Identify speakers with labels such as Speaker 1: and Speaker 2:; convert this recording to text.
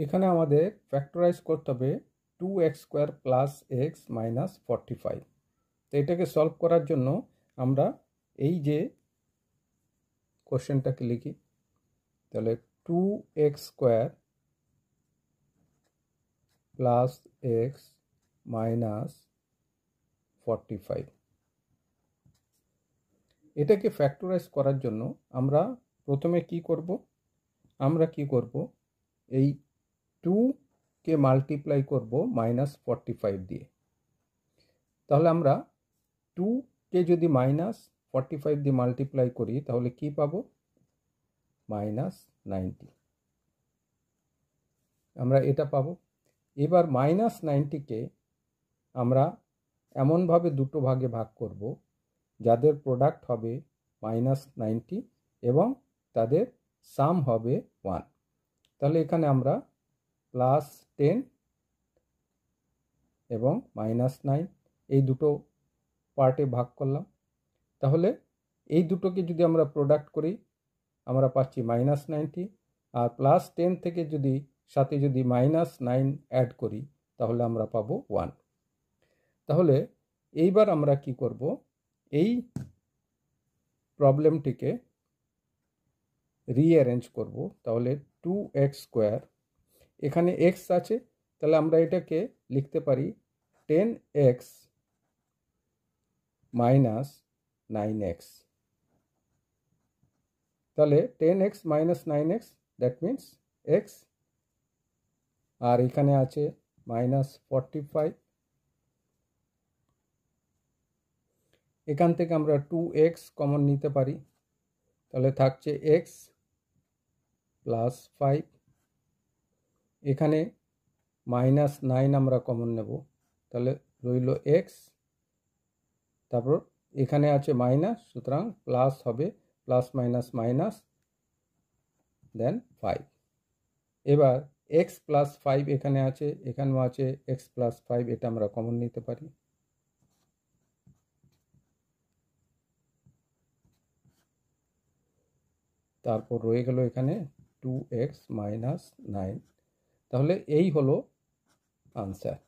Speaker 1: এখানে আমাদের ফ্যাক্টরাইজ করতে হবে 2x² প্লাস এক্স মাইনাস 45। তো এটাকে সলভ করার জন্য আমরা এই যে কোশ্চেনটাকে লিখি, তাহলে 2x² প্লাস এক্স মাইনাস 45, এটাকে ফ্যাক্টরাইজ করার জন্য আমরা প্রথমে কি করব, এই 2কে মাল্টিপ্লাই করব -45 দিয়ে। তাহলে আমরা 2কে যদি -45 দিয়ে মাল্টিপ্লাই করি তাহলে কি পাবো, -90, আমরা এটা পাবো। এবার -90কে আমরা এমনভাবে দুটো ভাগে ভাগ করব যাদের প্রোডাক্ট হবে -90 এবং তাদের সাম হবে 1। তাহলে এখানে আমরা +10 এবং -9 এই দুটো পার্টে ভাগ করলাম। তাহলে এই দুটোকে যদি আমরা প্রোডাক্ট করি আমরা পাচ্ছি -90, আর +10 থেকে সাথে যদি -9 অ্যাড করি তাহলে আমরা পাবো 1। তাহলে এইবার আমরা কি করব, এই প্রবলেমটিকে রিঅ্যারেঞ্জ করব। তাহলে 2x², এখানে x আছে, তাহলে আমরা এটাকে লিখতে পারি 10x মাইনাস 9x। তাহলে 10x minus 9x that means x, আর এখানে আছে -45। এখান থেকে আমরা 2x কমন নিতে পারি, তাহলে থাকছে x প্লাস 5। এখানে -9 আমরা কমন নেব, তাহলে রইল x, তারপর এখানে আছে মাইনাস, সুতরাং প্লাস হবে, প্লাস মাইনাস মাইনাস, দেন 5। এবার x প্লাস 5 এখানে আছে, এখানেও আছে x প্লাস 5, এটা আমরা কমন নিতে পারি। তারপর রয়ে গেল এখানে 2x মাইনাস 9। তাহলে এই হলো আনসার।